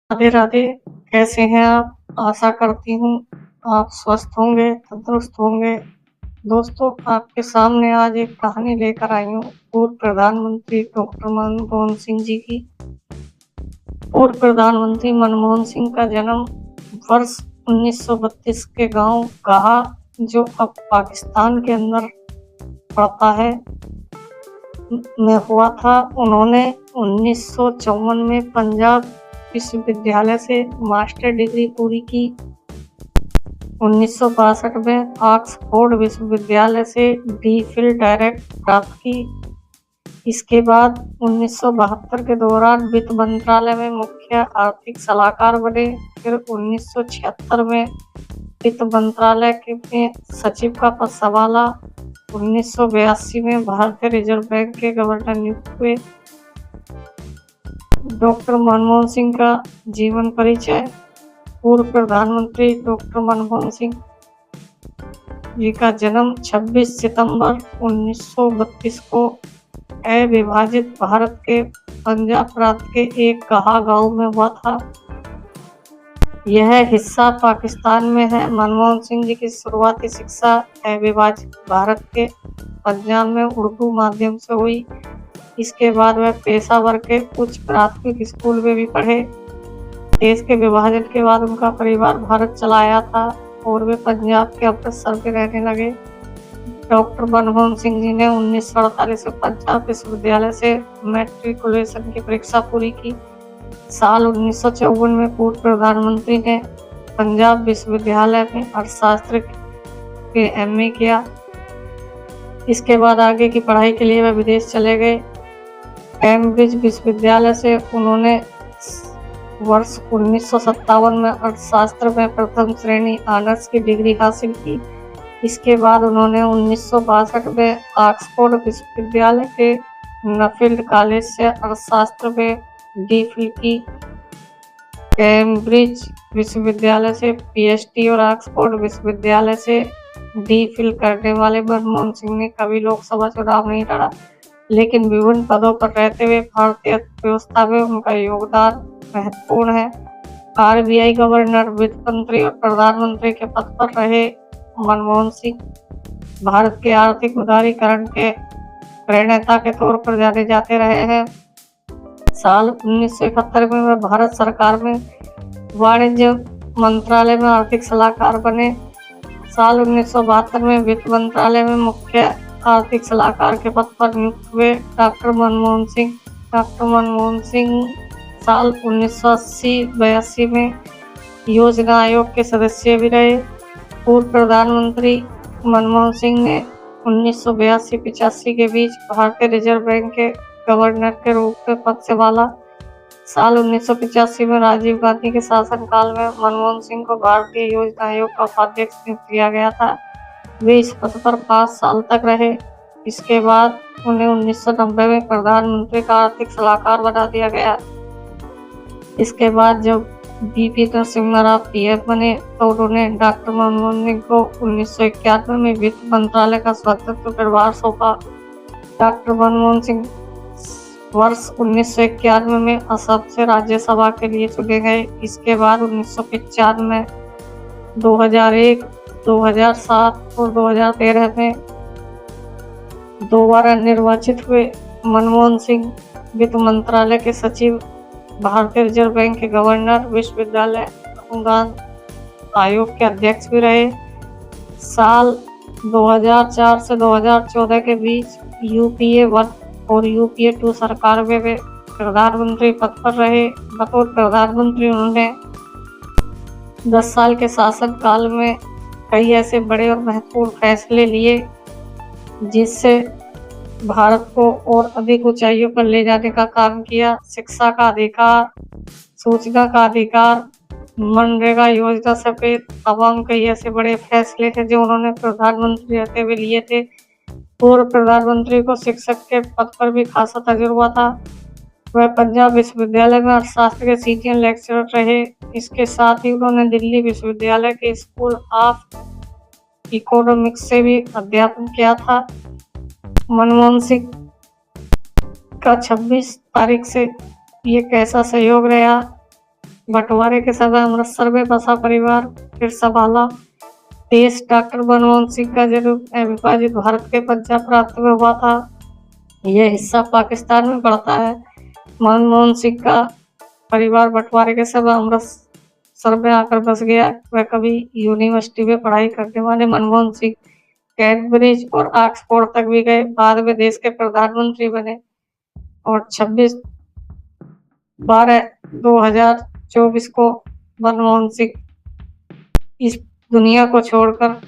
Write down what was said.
राधे राधे। कैसे हैं आप? आशा करती हूँ आप स्वस्थ होंगे, तंदुरुस्त होंगे। दोस्तों, आपके सामने आज एक कहानी लेकर आई हूँ पूर्व प्रधानमंत्री डॉक्टर मनमोहन सिंह जी की। पूर्व प्रधानमंत्री मनमोहन सिंह का जन्म वर्ष 1932 के गांव गाहा, जो अब पाकिस्तान के अंदर पड़ता है, में हुआ था। उन्होंने 1954 में पंजाब विश्वविद्यालय से मास्टर डिग्री पूरी की। 1962 में ऑक्सफोर्ड विश्वविद्यालय से डी.फिल डायरेक्ट प्राप्त की। इसके बाद 1972 के दौरान वित्त मंत्रालय में मुख्य आर्थिक सलाहकार बने। फिर 1976 में वित्त मंत्रालय के सचिव का पद संभाला। 1982 में भारतीय रिजर्व बैंक के गवर्नर नियुक्त हुए। डॉक्टर मनमोहन सिंह का जीवन परिचय। पूर्व प्रधानमंत्री डॉक्टर मनमोहन सिंह जी का जन्म 26 सितंबर 1932 को अविभाजित भारत के पंजाब प्रांत के एक गाहा गांव में हुआ था। यह हिस्सा पाकिस्तान में है। मनमोहन सिंह जी की शुरुआती शिक्षा अविभाजित भारत के पंजाब में उर्दू माध्यम से हुई। इसके बाद वह पेशावर के उच्च प्राथमिक स्कूल में भी पढ़े। देश के विभाजन के बाद उनका परिवार भारत चला आया था और वे पंजाब के अमृतसर में रहने लगे। डॉक्टर मनमोहन सिंह जी ने 1948 में पंजाब विश्वविद्यालय से मैट्रिकुलेशन की परीक्षा पूरी की। साल 1954 में पूर्व प्रधानमंत्री ने पंजाब विश्वविद्यालय में अर्थशास्त्र के एमए किया। इसके बाद आगे की पढ़ाई के लिए वह विदेश चले गए। कैम्ब्रिज विश्वविद्यालय से उन्होंने वर्ष 1957 में अर्थशास्त्र में प्रथम श्रेणी ऑनर्स की डिग्री हासिल की। इसके बाद उन्होंने 1962 में ऑक्सफोर्ड विश्वविद्यालय के नफील्ड कॉलेज से अर्थशास्त्र में डी.फिल की। कैम्ब्रिज विश्वविद्यालय से पीएचडी और ऑक्सफोर्ड विश्वविद्यालय से डी.फिल करने वाले मनमोहन सिंह ने कभी लोकसभा चुनाव नहीं लड़ा, लेकिन विभिन्न पदों पर रहते हुए भारतीय अर्थव्यवस्था में उनका योगदान महत्वपूर्ण है। आरबीआई गवर्नर, वित्त मंत्री और प्रधानमंत्री के पद पर रहे मनमोहन सिंह भारत के आर्थिक उदारीकरण के प्रणेता के तौर पर जाने जाते रहे हैं। साल 1971 में वह भारत सरकार में वाणिज्य मंत्रालय में आर्थिक सलाहकार बने। साल 1972 में वित्त मंत्रालय में मुख्य आर्थिक सलाहकार के पद पर नियुक्त हुए। डॉक्टर मनमोहन सिंह साल 1980-82 में योजना आयोग के सदस्य भी रहे। पूर्व प्रधानमंत्री मनमोहन सिंह ने 1982-85 के बीच भारतीय रिजर्व बैंक के गवर्नर के रूप में पद संभाला। साल 1985 में राजीव गांधी के शासनकाल में मनमोहन सिंह को भारतीय योजना आयोग का उपाध्यक्ष नियुक्त किया गया था। वे इस पद पर 5 साल तक रहे। इसके बाद उन्हें 1990 में प्रधानमंत्री का आर्थिक सलाहकार बना दिया गया। इसके बाद जब बीपी नरसिम्हा राव पीएम बने तो उन्होंने डॉक्टर मनमोहन सिंह को 1991 में वित्त मंत्रालय का स्वतंत्र प्रभार सौंपा। डॉक्टर मनमोहन सिंह वर्ष 1991 में असम से राज्यसभा के लिए चुने गए। इसके बाद 1995 में 2001, 2007 और 2013 में दोबारा निर्वाचित हुए। मनमोहन सिंह वित्त मंत्रालय के सचिव, भारतीय रिजर्व बैंक के गवर्नर, विश्वविद्यालय अनुदान आयोग के अध्यक्ष भी रहे। साल 2004 से 2014 के बीच यूपीए 1 और यूपीए 2 सरकार में वे प्रधानमंत्री पद पर रहे। बतौर प्रधानमंत्री उन्होंने 10 साल के शासनकाल में कई ऐसे बड़े और महत्वपूर्ण फैसले लिए जिससे भारत को और अधिक ऊंचाइयों पर ले जाने का काम किया। शिक्षा का अधिकार, सूचना का अधिकार, मनरेगा योजना समेत तमाम कई ऐसे बड़े फैसले थे जो उन्होंने प्रधानमंत्री रहते हुए लिए थे। पूर्व प्रधानमंत्री को शिक्षक के पद पर भी खासा तजुर्बा था। वह पंजाब विश्वविद्यालय में अर्थशास्त्र के सीनियर लेक्चरर रहे। इसके साथ ही उन्होंने दिल्ली विश्वविद्यालय के स्कूल ऑफ इकोनॉमिक्स से भी अध्यापन किया था। मनमोहन सिंह का 26 तारीख से ये कैसा सहयोग रहा बंटवारे के समय अमृतसर में बसा परिवार फिर संभाला देश। डॉक्टर मनमोहन सिंह का जन्म विभाजित भारत के पंजाब प्रांत में हुआ था। यह हिस्सा पाकिस्तान में पड़ता है। मनमोहन सिंह का परिवार बंटवारे के समय अमृतसर में आकर बस गया। वह कभी यूनिवर्सिटी में पढ़ाई करने वाले मनमोहन सिंह कैम्ब्रिज और ऑक्सफोर्ड तक भी गए। बाद में देश के प्रधानमंत्री बने और 26/12/2024 को मनमोहन सिंह इस दुनिया को छोड़कर